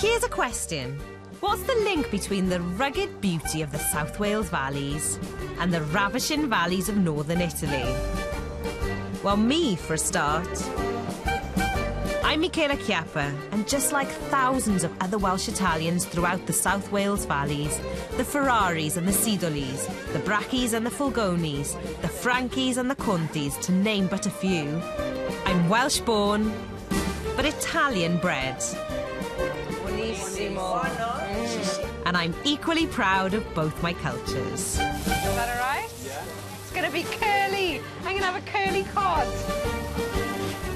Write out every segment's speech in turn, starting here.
here's a question. What's the link between the rugged beauty of the South Wales valleys and the ravishing valleys of northern Italy? Well, me, for a start. I'm Michela Chiappa, and just like thousands of other Welsh Italians throughout the South Wales valleys, the Ferraris and the Sidolis, the Brachis and the Fulgonis, the Frankis and the Contis, to name but a few, I'm Welsh-born, but Italian-bred. Buonissimo. And I'm equally proud of both my cultures. Is that all right? Yeah. It's going to be curly. I'm going to have a curly cod.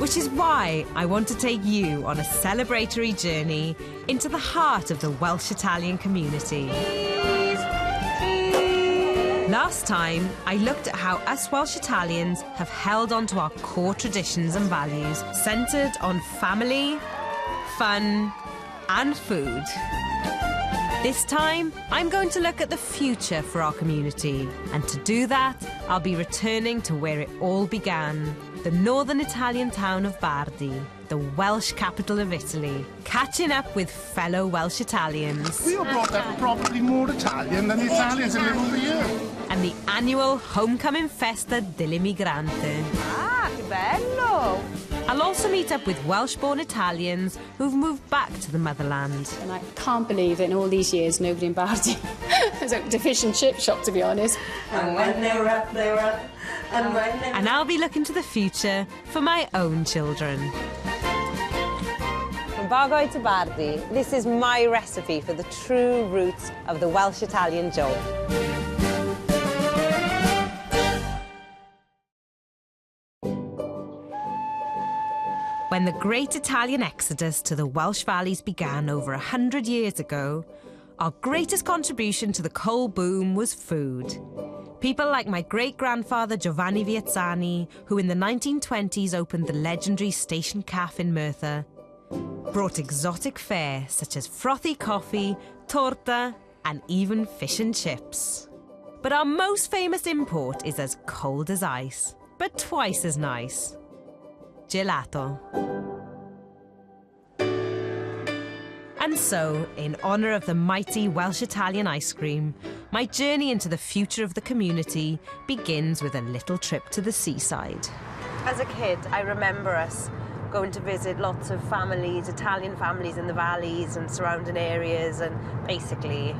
Which is why I want to take you on a celebratory journey into the heart of the Welsh Italian community. Cheese. Cheese. Last time, I looked at how us Welsh Italians have held on to our core traditions and values, centred on family, fun, and food. This time, I'm going to look at the future for our community. And to do that, I'll be returning to where it all began, the northern Italian town of Bardi, the Welsh capital of Italy, catching up with fellow Welsh Italians. We were brought up probably more Italian than the Italians that live over here. And the annual homecoming Festa dell'Immigrante. Ah, che bello! I'll also meet up with Welsh-born Italians who've moved back to the motherland. And I can't believe that in all these years nobody in Bardi has opened a fish and chip shop, to be honest. And when they were up, they were up. And when they were... And I'll be looking to the future for my own children. From Bardi to Bardi, this is my recipe for the true roots of the Welsh Italian job. When the great Italian exodus to the Welsh valleys began over 100 years ago, our greatest contribution to the coal boom was food. People like my great-grandfather Giovanni Viezzani, who in the 1920s opened the legendary Station Cafe in Merthyr, brought exotic fare such as frothy coffee, torta, and even fish and chips. But our most famous import is as cold as ice, but twice as nice. Gelato. And so, in honour of the mighty Welsh Italian ice cream, my journey into the future of the community begins with a little trip to the seaside. As a kid, I remember us going to visit lots of families, Italian families in the valleys and surrounding areas, and basically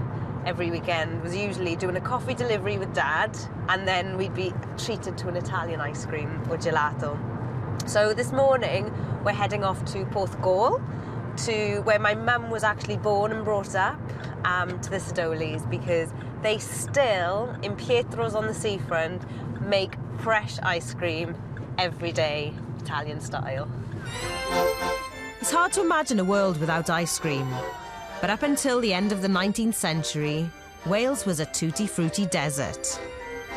every weekend was usually doing a coffee delivery with Dad, and then we'd be treated to an Italian ice cream or gelato. So this morning we're heading off to Porthcawl, to where my mum was actually born and brought up, to the Sidolis, because they still, in Pietro's on the seafront, make fresh ice cream every day, Italian style. It's hard to imagine a world without ice cream, but up until the end of the 19th century, Wales was a tutti-frutti desert.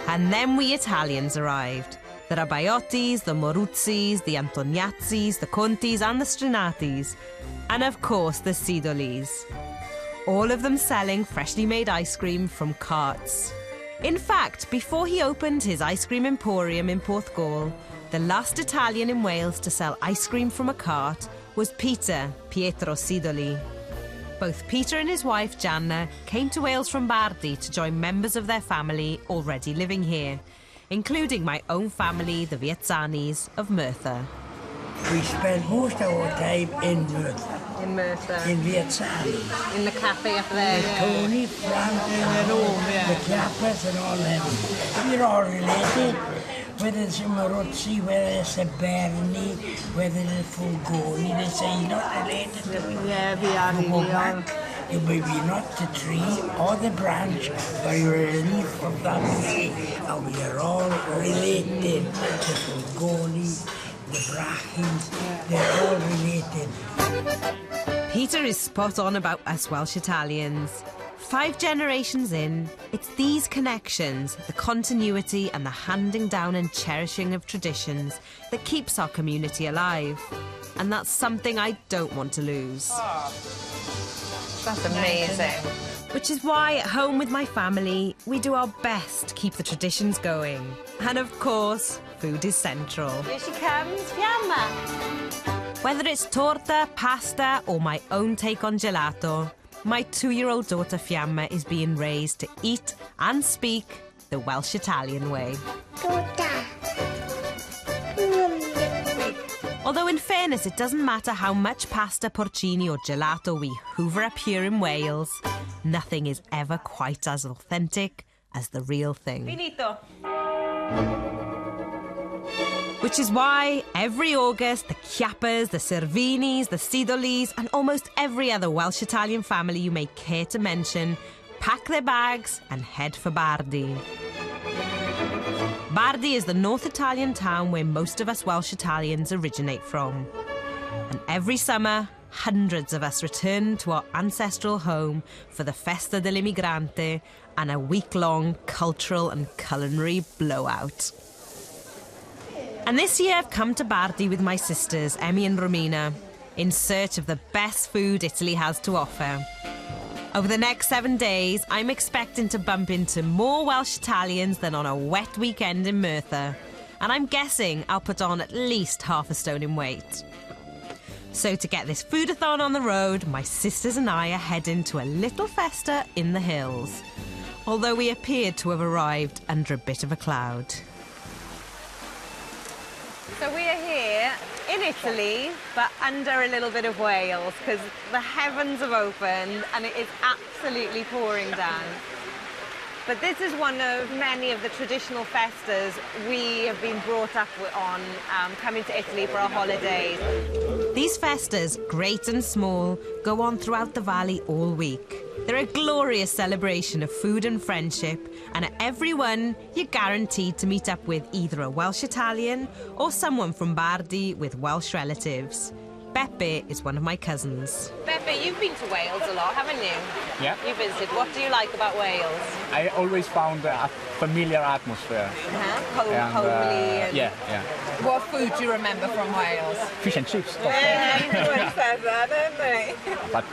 And then we Italians arrived. The Rabaiottis, the Moruzzis, the Antoniazzis, the Contis and the Strinatis. And of course the Sidolis. All of them selling freshly made ice cream from carts. In fact, before he opened his ice cream emporium in Porthcawl, the last Italian in Wales to sell ice cream from a cart was Pietro Sidoli. Both Peter and his wife Gianna came to Wales from Bardi to join members of their family already living here, including my own family, the Vietzanis of Merthyr. We spent most of our time in Merthyr. In Merthyr. In Vietzani. In the cafe up there. With Tony, Frank, and the Chiappas and all them. We're all related. Whether it's a Marozzi, whether it's a Bardi, whether it's a Fulgoni, they say you're not related to me. Yeah, we are. You go back, you may be not the tree or the branch, but you're a leaf of that tree. And we are all related. The Fulgoni, the Brachis, they're all related. Peter is spot on about us Welsh Italians. 5 generations in, it's these connections, the continuity and the handing down and cherishing of traditions that keeps our community alive. And that's something I don't want to lose. Oh, that's amazing. Which is why at home with my family, we do our best to keep the traditions going. And of course, food is central. Here she comes, Fiamma. Whether it's torta, pasta, or my own take on gelato, my 2-year-old daughter Fiamma is being raised to eat and speak the Welsh Italian way. Although in fairness, it doesn't matter how much pasta, porcini or gelato we hoover up here in Wales, nothing is ever quite as authentic as the real thing. Finito. Which is why every August, the Chiappas, the Cervinis, the Sidolis, and almost every other Welsh Italian family you may care to mention pack their bags and head for Bardi. Bardi is the North Italian town where most of us Welsh Italians originate from. And every summer, hundreds of us return to our ancestral home for the Festa dell'Immigrante and a week-long cultural and culinary blowout. And this year I've come to Bardi with my sisters, Emmy and Romina, in search of the best food Italy has to offer. Over the next 7 days, I'm expecting to bump into more Welsh Italians than on a wet weekend in Merthyr. And I'm guessing I'll put on at least half a stone in weight. So to get this foodathon on the road, my sisters and I are heading to a little festa in the hills. Although we appeared to have arrived under a bit of a cloud. So we are here in Italy, but under a little bit of Wales, because the heavens have opened and it is absolutely pouring down. But this is one of many of the traditional festas we have been brought up on, coming to Italy for our holidays. These festas, great and small, go on throughout the valley all week. They're a glorious celebration of food and friendship, and at every one, you're guaranteed to meet up with either a Welsh Italian or someone from Bardi with Welsh relatives. Beppe is one of my cousins. Beppe, you've been to Wales a lot, haven't you? Yeah. You visited. What do you like about Wales? I always found a familiar atmosphere. Homely. And... Yeah. What food do you remember from Wales? Fish and chips. Everyone says that, don't they? But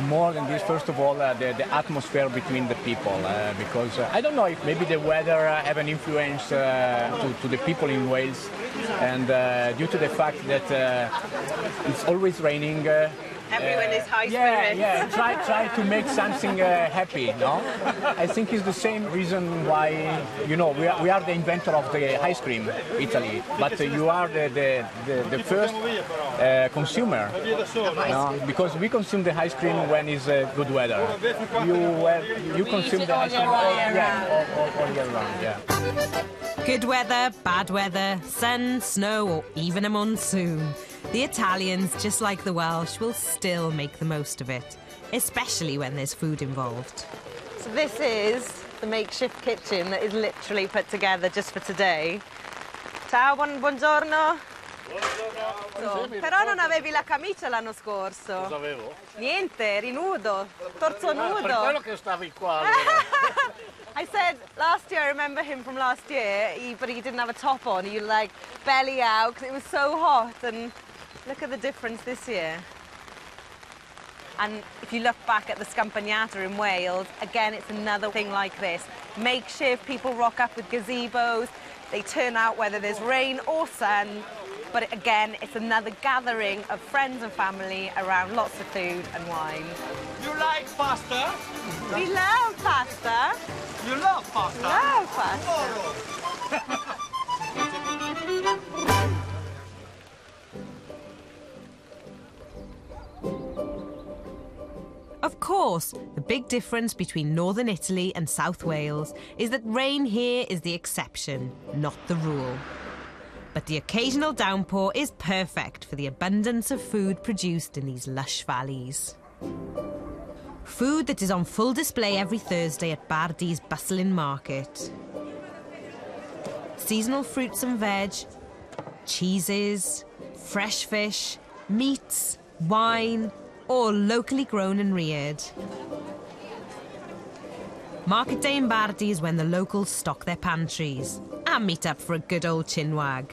more than this, first of all, the atmosphere between the people. Because I don't know if maybe the weather have an influence to the people in Wales. And due to the fact that it's always raining. Everyone is high spirited. Yeah. Try to make something happy, no? I think it's the same reason why, we are the inventor of the ice cream, Italy. But you are the first consumer, no? Because we consume the ice cream when it's good weather. You consume the ice cream all year round, yeah. Good weather, bad weather, sun, snow, or even a monsoon. The Italians, just like the Welsh, will still make the most of it, especially when there's food involved. So this is the makeshift kitchen that is literally put together just for today. Ciao, buongiorno. Buongiorno. Però non avevi la camicia l'anno scorso. Cosa avevo? Niente, eri nudo, torso nudo. Per quello che stavi qua. I said last year, I remember him from last year, but he didn't have a top on. He like belly out because it was so hot. And look at the difference this year. And if you look back at the Scampagnata in Wales, again, it's another thing like this. Makeshift, people rock up with gazebos. They turn out whether there's rain or sun. But again, it's another gathering of friends and family around lots of food and wine. You like pasta? We love pasta. You love pasta? Love pasta. Of course, the big difference between northern Italy and South Wales is that rain here is the exception, not the rule. But the occasional downpour is perfect for the abundance of food produced in these lush valleys. Food that is on full display every Thursday at Bardi's bustling market. Seasonal fruits and veg, cheeses, fresh fish, meats, wine, all locally grown and reared. Market day in Bardi is when the locals stock their pantries and meet up for a good old chinwag.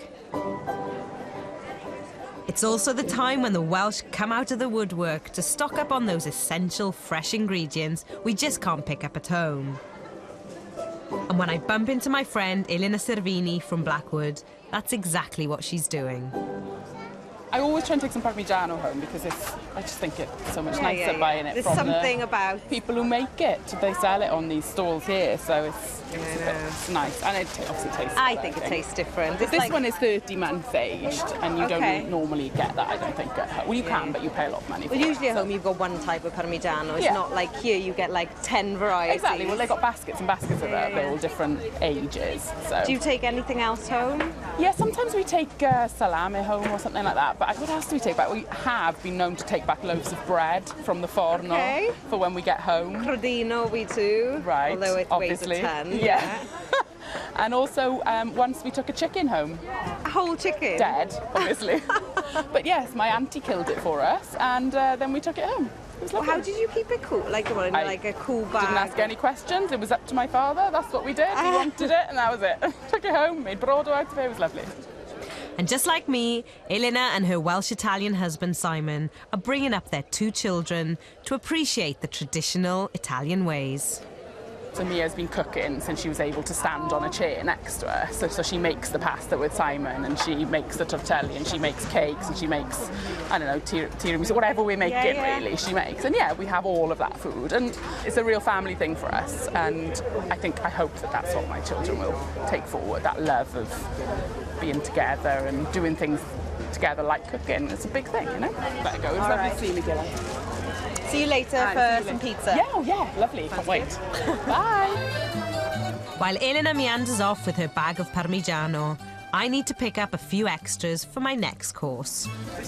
It's also the time when the Welsh come out of the woodwork to stock up on those essential fresh ingredients we just can't pick up at home. And when I bump into my friend Elena Cervini from Blackwood, that's exactly what she's doing. I always try and take some Parmigiano home because I just think it's so much nicer buying it There's from something the about people who make it. They sell it on these stalls here, so it's nice. And it obviously tastes I better, think it tastes different. It's This like, one is 30 months aged, and you don't normally get that, I don't think, at home. Well, you can, but you pay a lot of money for well, it. usually at home you've got one type of Parmigiano. It's not like here you get like 10 varieties. Exactly. Well, they've got baskets and baskets of it. They're all different ages. So. Do you take anything else home? Yeah, sometimes we take salami home or something like that. But what else do we take back? We have been known to take back loaves of bread from the forno for when we get home. Crodino we do. Right, although it obviously. weighs a ton. Yeah. And also, once we took a chicken home. A whole chicken? Dead, obviously. But yes, my auntie killed it for us, and then we took it home. It was lovely. How did you keep it cool? Like a cool bag? Didn't ask any questions. It was up to my father. That's what we did. He wanted it, and that was it. Took it home, made brodo out of it. It was lovely. And just like me, Elena and her Welsh Italian husband Simon are bringing up their 2 children to appreciate the traditional Italian ways. So Mia's been cooking since she was able to stand on a chair next to her. So she makes the pasta with Simon, and she makes the tortelli, and she makes cakes, and she makes, I don't know, tiramisu, whatever we're making really, she makes. And we have all of that food. And it's a real family thing for us. And I hope that that's what my children will take forward, that love of being together and doing things together like cooking. It's a big thing, you know? Let it go. It was lovely to see you, Michela. See you later for some pizza. Yeah, lovely. Can't wait. Bye. While Elena meanders off with her bag of Parmigiano, I need to pick up a few extras for my next course. Le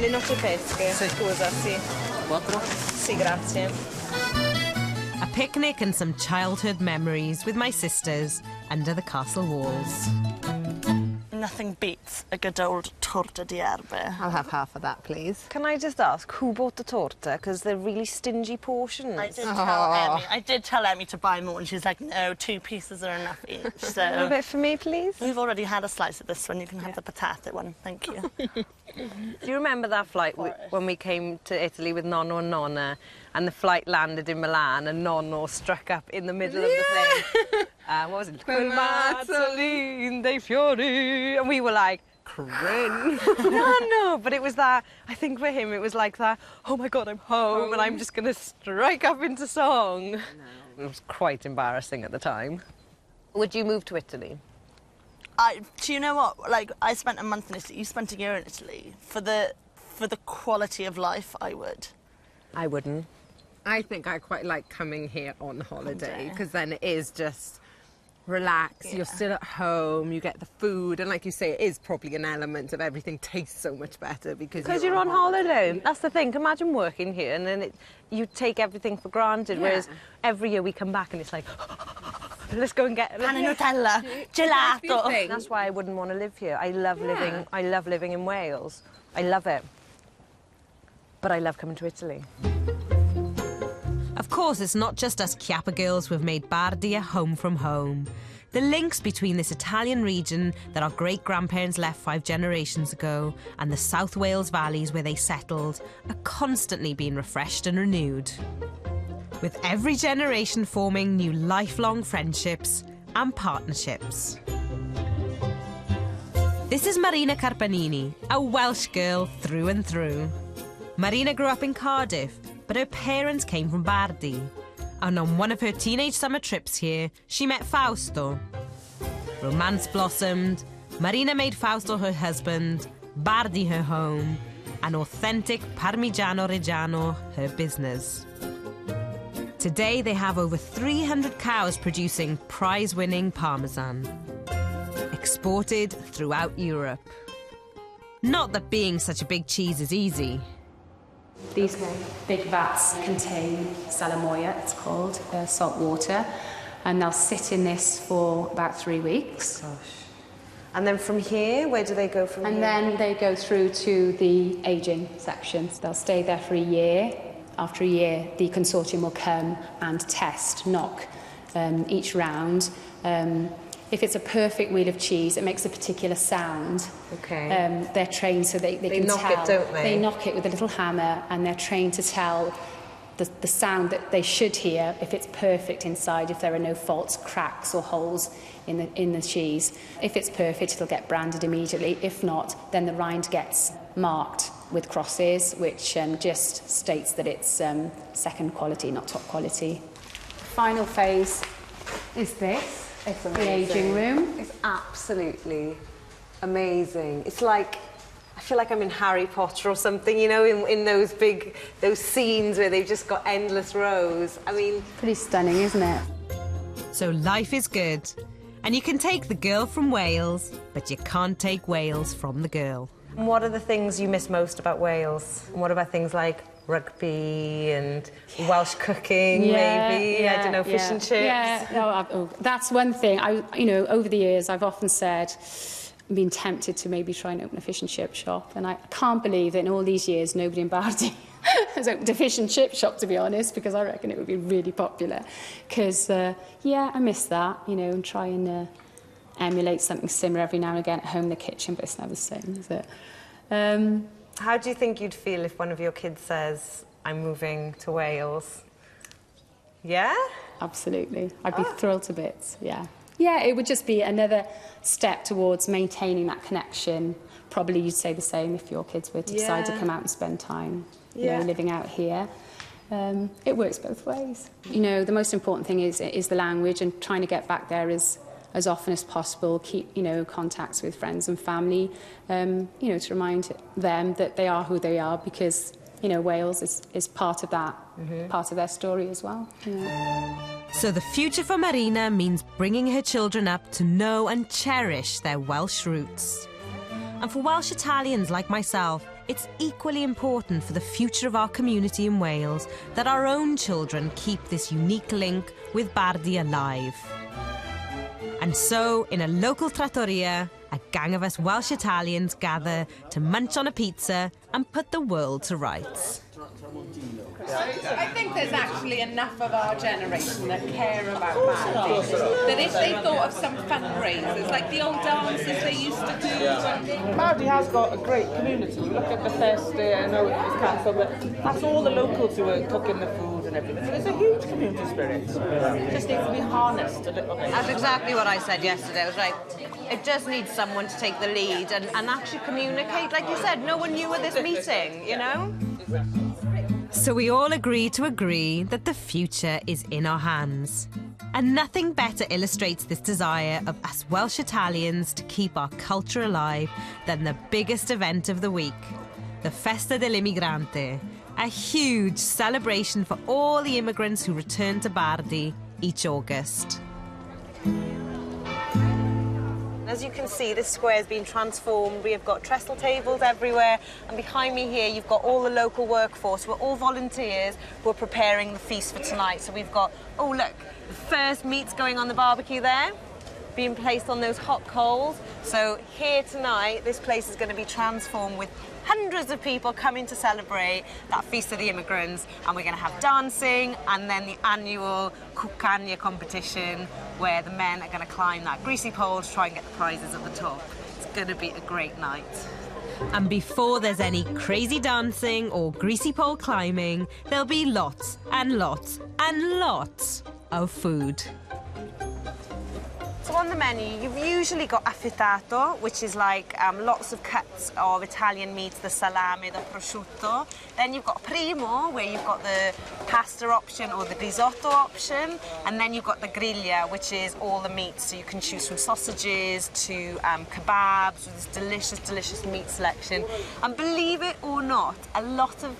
noci pesche. Scusa, sì. 4? Sì, grazie. A picnic and some childhood memories with my sisters under the castle walls. Nothing beats a good old torta di erbe. I'll have half of that, please. Can I just ask, who bought the torta? Because they're really stingy portions. I did tell Emmy to buy more, and she's like, no, 2 pieces are enough each. So a bit for me, please. We've already had a slice of this one. You can have the potato one. Thank you. Do you remember that flight when we came to Italy with Nonno and Nonna, and the flight landed in Milan, and Nonno struck up in the middle of the plane? What was it? Quel mazzolin dei fiori. And we were like, cringe. No, but it was that, I think for him it was like that, oh my God, I'm home and I'm just going to strike up into song. No. It was quite embarrassing at the time. Would you move to Italy? Do you know what? Like, I spent a month in Italy. You spent a year in Italy. For the quality of life, I would. I wouldn't. I think I quite like coming here on holiday because then it is just relax, you're still at home, you get the food, and like you say, it is probably an element of everything tastes so much better because you're on holiday. That's the thing. Imagine working here and then you take everything for granted, whereas every year we come back and it's like, let's go and get Pan Nutella, gelato. That's why I wouldn't want to live here. I love living in Wales. I love it. But I love coming to Italy. Of course, it's not just us Chiappa girls who have made Bardi a home from home. The links between this Italian region that our great-grandparents left 5 generations ago and the South Wales valleys where they settled are constantly being refreshed and renewed. With every generation forming new lifelong friendships and partnerships. This is Marina Carpanini, a Welsh girl through and through. Marina grew up in Cardiff, but her parents came from Bardi. And on one of her teenage summer trips here, she met Fausto. Romance blossomed, Marina made Fausto her husband, Bardi her home, and authentic Parmigiano Reggiano her business. Today they have over 300 cows producing prize-winning Parmesan, exported throughout Europe. Not that being such a big cheese is easy. These big vats contain salamoia, it's called, salt water, and they'll sit in this for about 3 weeks. Gosh. And then from here, where do they go from here? And then they go through to the ageing sections. They'll stay there for a year. After a year, the consortium will come and knock each round. If it's a perfect wheel of cheese, it makes a particular sound. Okay. They're trained so they can knock tell. it, don't they? They knock it with a little hammer, and they're trained to tell the sound that they should hear if it's perfect inside, if there are no faults, cracks or holes in the cheese. If it's perfect, it'll get branded immediately. If not, then the rind gets marked with crosses, which just states that it's second quality, not top quality. Final phase is this. It's the aging room. It's absolutely amazing. It's like, I feel like I'm in Harry Potter or something, you know, in those scenes where they've just got endless rows. I mean... Pretty stunning, isn't it? So life is good. And you can take the girl from Wales, but you can't take Wales from the girl. And what are the things you miss most about Wales? And what about things like rugby and Welsh cooking, maybe? I don't know, fish and chips? Yeah, that's one thing. You know, over the years, I've often said, I've been tempted to maybe try and open a fish and chip shop. And I can't believe that in all these years, nobody in Bardi has opened a fish and chip shop, to be honest, because I reckon it would be really popular. Because, yeah, I miss that, you know, and try and emulate something similar every now and again at home in the kitchen, but it's never the same, is it? How do you think you'd feel if one of your kids says, I'm moving to Wales? Yeah? Absolutely. I'd be thrilled to bits, yeah. Yeah, it would just be another step towards maintaining that connection. Probably you'd say the same if your kids were to decide to come out and spend time, you know, living out here. It works both ways. You know, the most important thing is the language, and trying to get back there as often as possible, keep, you know, contacts with friends and family, you know, to remind them that they are who they are, because, you know, Wales is part of that, part of their story as well. You know. So the future for Marina means bringing her children up to know and cherish their Welsh roots. And for Welsh Italians like myself, it's equally important for the future of our community in Wales that our own children keep this unique link with Bardi alive. And so, in a local trattoria, a gang of us Welsh Italians gather to munch on a pizza and put the world to rights. I think there's actually enough of our generation that care about Bardi, that if they thought of some fundraisers, like the old dances they used to do. Bardi has got a great community. You look at the Festa, I know it was cancelled, but that's all the locals who are cooking the food and everything. So there's a huge community spirit. It just needs to be harnessed a little bit. That's exactly what I said yesterday. I was like, it just needs someone to take the lead and actually communicate. Like you said, no one knew at this meeting, you know? So we all agree to agree that the future is in our hands. And nothing better illustrates this desire of us Welsh Italians to keep our culture alive than the biggest event of the week, the Festa dell'Immigrante, a huge celebration for all the immigrants who return to Bardi each August. As you can see, this square has been transformed. We have got trestle tables everywhere, and behind me here you've got all the local workforce. We're all volunteers who are preparing the feast for tonight. So we've got, oh look, the first meat's going on the barbecue there, being placed on those hot coals. So here tonight, this place is going to be transformed with hundreds of people coming to celebrate that Feast of the Immigrants, and we're going to have dancing and then the annual Culinary competition where the men are going to climb that greasy pole to try and get the prizes at the top. It's going to be a great night. And before there's any crazy dancing or greasy pole climbing, there'll be lots and lots and lots of food. So on the menu, you've usually got affettato, which is like lots of cuts of Italian meats, the salame, the prosciutto. Then you've got primo, where you've got the pasta option or the risotto option. And then you've got the griglia, which is all the meats. So you can choose from sausages to kebabs with this delicious, delicious meat selection. And believe it or not, a lot of,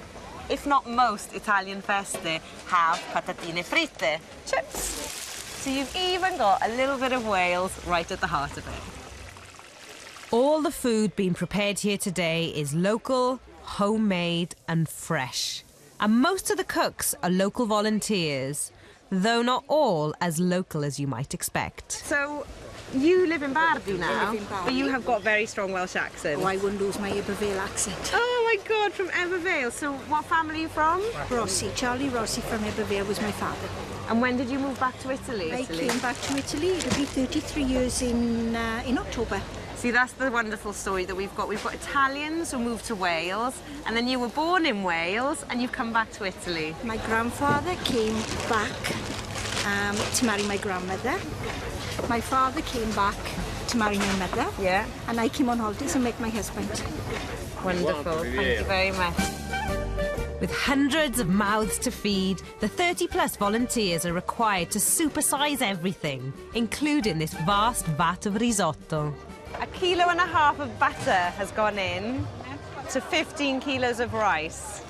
if not most, Italian feste have patatine fritte, chips. So you've even got a little bit of Wales right at the heart of it. All the food being prepared here today is local, homemade and fresh. And most of the cooks are local volunteers, though not all as local as you might expect. So you live in Bardi now, but you have got a very strong Welsh accent. Oh, I wouldn't lose my Ibervale accent. Oh my God, from Ibervale. So what family are you from? Rossi. Charlie Rossi from Ibervale was my father. And when did you move back to Italy? I came back to Italy. It'll be 33 years in October. See, that's the wonderful story that we've got. We've got Italians who moved to Wales, and then you were born in Wales, and you've come back to Italy. My grandfather came back to marry my grandmother. My father came back to marry my mother. Yeah. And I came on holidays and met my husband. Wonderful, thank you very much. With hundreds of mouths to feed, the 30-plus volunteers are required to supersize everything, including this vast vat of risotto. 1.5 kilos of butter has gone in to 15 kilos of rice.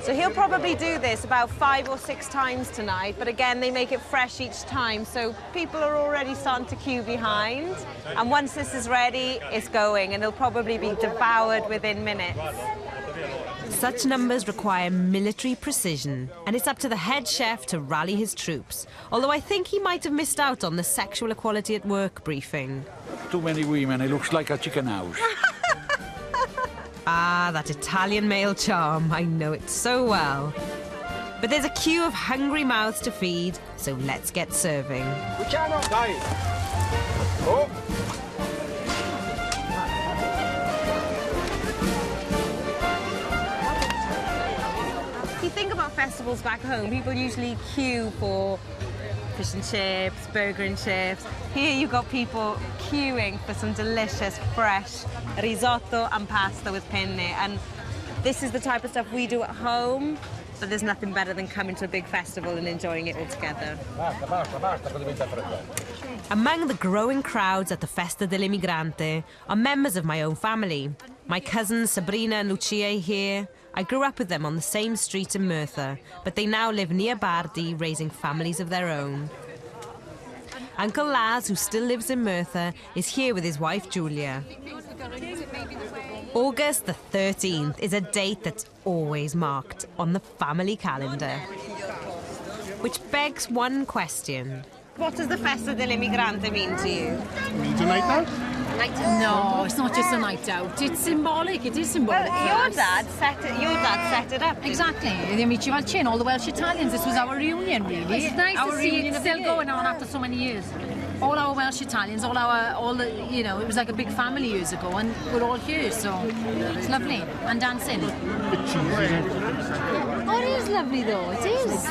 So he'll probably do this about 5 or 6 times tonight, but again, they make it fresh each time, so people are already starting to queue behind. And once this is ready, it's going, and it'll probably be devoured within minutes. Such numbers require military precision, and it's up to the head chef to rally his troops, although I think he might have missed out on the sexual equality at work briefing. Too many women, it looks like a chicken house. Ah, that Italian male charm, I know it so well. But there's a queue of hungry mouths to feed, so let's get serving. Luciano, dai! Oh! If you think about festivals back home, people usually queue for fish and chips, burger and chips. Here you've got people queuing for some delicious, fresh risotto and pasta with penne. And this is the type of stuff we do at home, but there's nothing better than coming to a big festival and enjoying it all together. Among the growing crowds at the Festa dell'Immigrante are members of my own family. My cousins Sabrina and Lucia are here. I grew up with them on the same street in Merthyr, but they now live near Bardi, raising families of their own. Uncle Laz, who still lives in Merthyr, is here with his wife Julia. August the 13th is a date that's always marked on the family calendar. Which begs one question. What does the Festa dell'Immigrante mean to you? It means a night out. No, it's not just a night out. It's symbolic. It is symbolic. Well, your dad set it up. Exactly. The Michela Chiappa, all the Welsh Italians. This was our reunion, really. It's nice to see it still going on after so many years. All our Welsh Italians, you know, it was like a big family years ago, and we're all here, so it's lovely. And dancing. Oh, it is lovely, though. It is.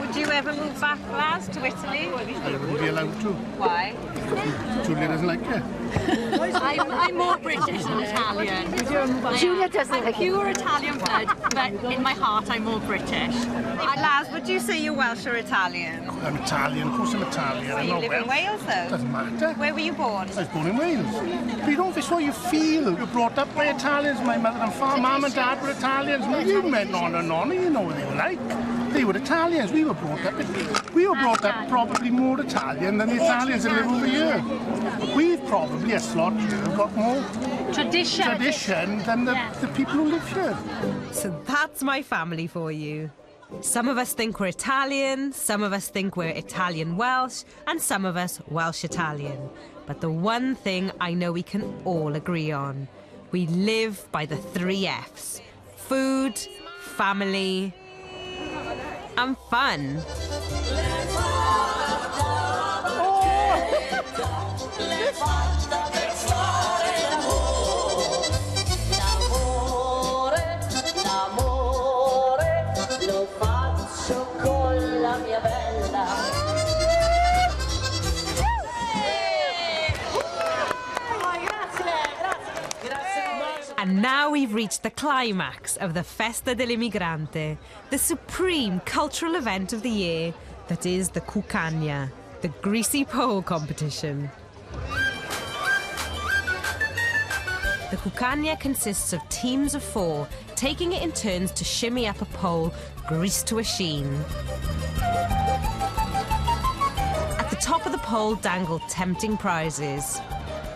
Would you ever move back, Laz, to Italy? I wouldn't be allowed to. Why? Julia doesn't like it. I'm more British than Italian. Julia doesn't like it. Pure Italian blood, but in my heart I'm more British. Laz, would you say you're Welsh or Italian? I'm Italian, of course I'm Italian. So I'm you not live in Wales, though? Doesn't matter. Where were you born? I was born in Wales. But you know, it's what you feel. You're brought up by Italians. My mother and father, mum and dad were Italians. You went on and on, you know what they were like. They were Italians. We were brought up probably more Italian than the Italians that live over here. We've probably, a slot here, got more tradition than the people who live here. So that's my family for you. Some of us think we're Italian, some of us think we're Italian Welsh, and some of us Welsh Italian. But the one thing I know we can all agree on, we live by the 3 Fs. Food, family, and fun. And now we've reached the climax of the Festa dell'Immigrante, the supreme cultural event of the year that is the Cucagna, the greasy pole competition. The Cucagna consists of teams of 4, taking it in turns to shimmy up a pole greased to a sheen. At the top of the pole dangle tempting prizes.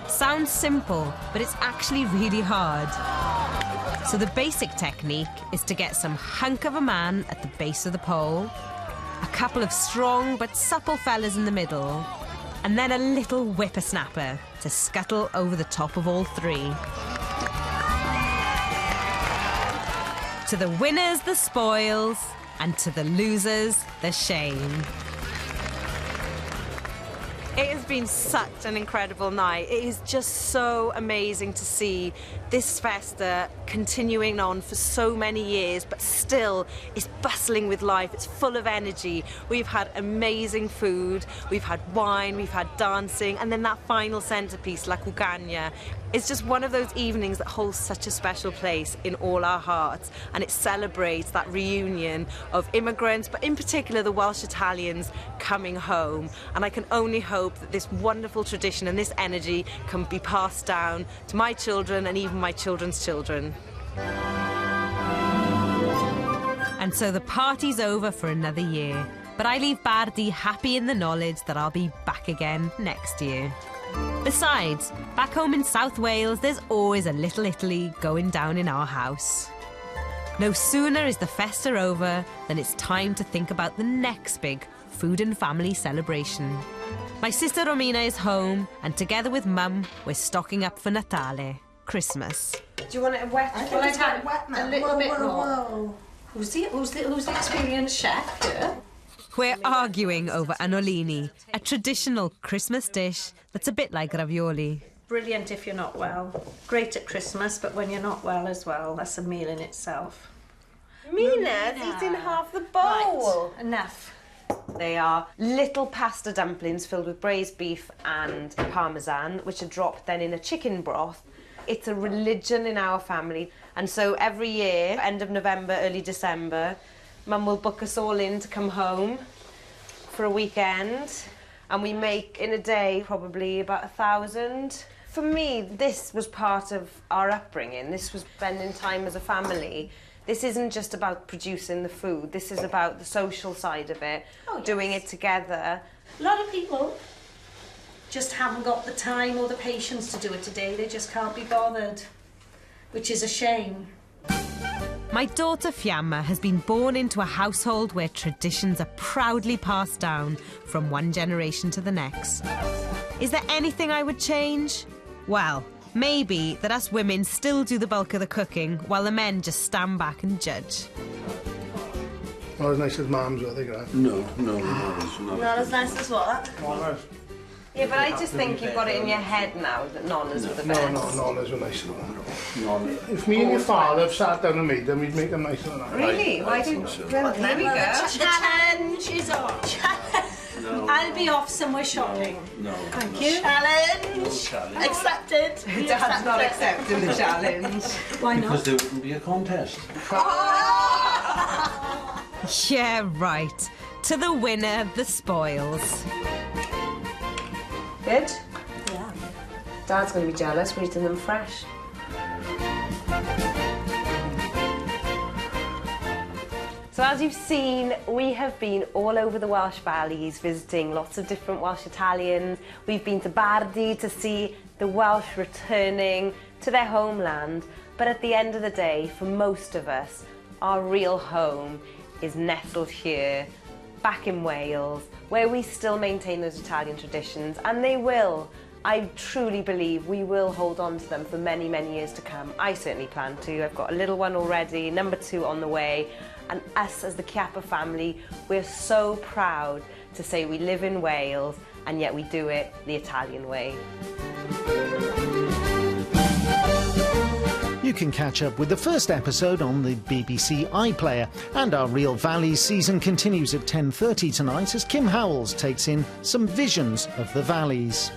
Sounds simple, but it's actually really hard. So the basic technique is to get some hunk of a man at the base of the pole, a couple of strong but supple fellas in the middle, and then a little whippersnapper to scuttle over the top of all 3. To the winners, the spoils, and to the losers, the shame. It has been such an incredible night. It is just so amazing to see this Festa continuing on for so many years, but still is bustling with life. It's full of energy. We've had amazing food, we've had wine, we've had dancing, and then that final centrepiece, La Cucagna, is just one of those evenings that holds such a special place in all our hearts, and it celebrates that reunion of immigrants, but in particular the Welsh Italians coming home. And I can only hope that this wonderful tradition and this energy can be passed down to my children and even my children's children. And so the party's over for another year, but I leave Bardi happy in the knowledge that I'll be back again next year. Besides, back home in South Wales, there's always a little Italy going down in our house. No sooner is the Festa over than it's time to think about the next big food and family celebration. My sister Romina is home, and together with Mum, we're stocking up for Natale, Christmas. Do you want it wet? Well, I've had a little bit more. Who's the experienced chef here? We're arguing over annolini, a traditional Christmas dish that's a bit like ravioli. Brilliant if you're not well. Great at Christmas, but when you're not well as well, that's a meal in itself. Mina's eating half the bowl. Right, enough. They are little pasta dumplings filled with braised beef and parmesan, which are dropped then in a chicken broth. It's a religion in our family, and so every year, end of November, early December, Mum will book us all in to come home for a weekend, and we make in a day probably about 1,000. For me, this was part of our upbringing. This was spending time as a family. This isn't just about producing the food. This is about the social side of it, doing it together. A lot of people just haven't got the time or the patience to do it today. They just can't be bothered, which is a shame. My daughter Fiamma has been born into a household where traditions are proudly passed down from one generation to the next. Is there anything I would change? Well, maybe that us women still do the bulk of the cooking while the men just stand back and judge. Not as nice as Mum's, I think, right? No. Not as nice as what? Nonnas. Yeah, but I just think you've got it in your head now that nonnas were the best. No, nonnas were nicer than that. If me and your father have sat down and made them, we'd make them nicer than that. Really? Why didn't you? Well, here we go. The challenge is on. No. I'll be off somewhere shopping. No. Thank you. Challenge. No challenge. Accepted. Dad's not accepting the challenge. Why not? Because there wouldn't be a contest. Yeah, right. To the winner, the spoils. Good? Yeah. Dad's going to be jealous. We're eating them fresh. So as you've seen, we have been all over the Welsh valleys visiting lots of different Welsh Italians. We've been to Bardi to see the Welsh returning to their homeland. But at the end of the day, for most of us, our real home is nestled here, back in Wales, where we still maintain those Italian traditions, and they will. I truly believe we will hold on to them for many, many years to come. I certainly plan to. I've got a little one already, number 2 on the way, and us as the Chiappa family, we're so proud to say we live in Wales, and yet we do it the Italian way. You can catch up with the first episode on the BBC iPlayer, and our Real Valleys season continues at 10:30 tonight as Kim Howells takes in some visions of the valleys.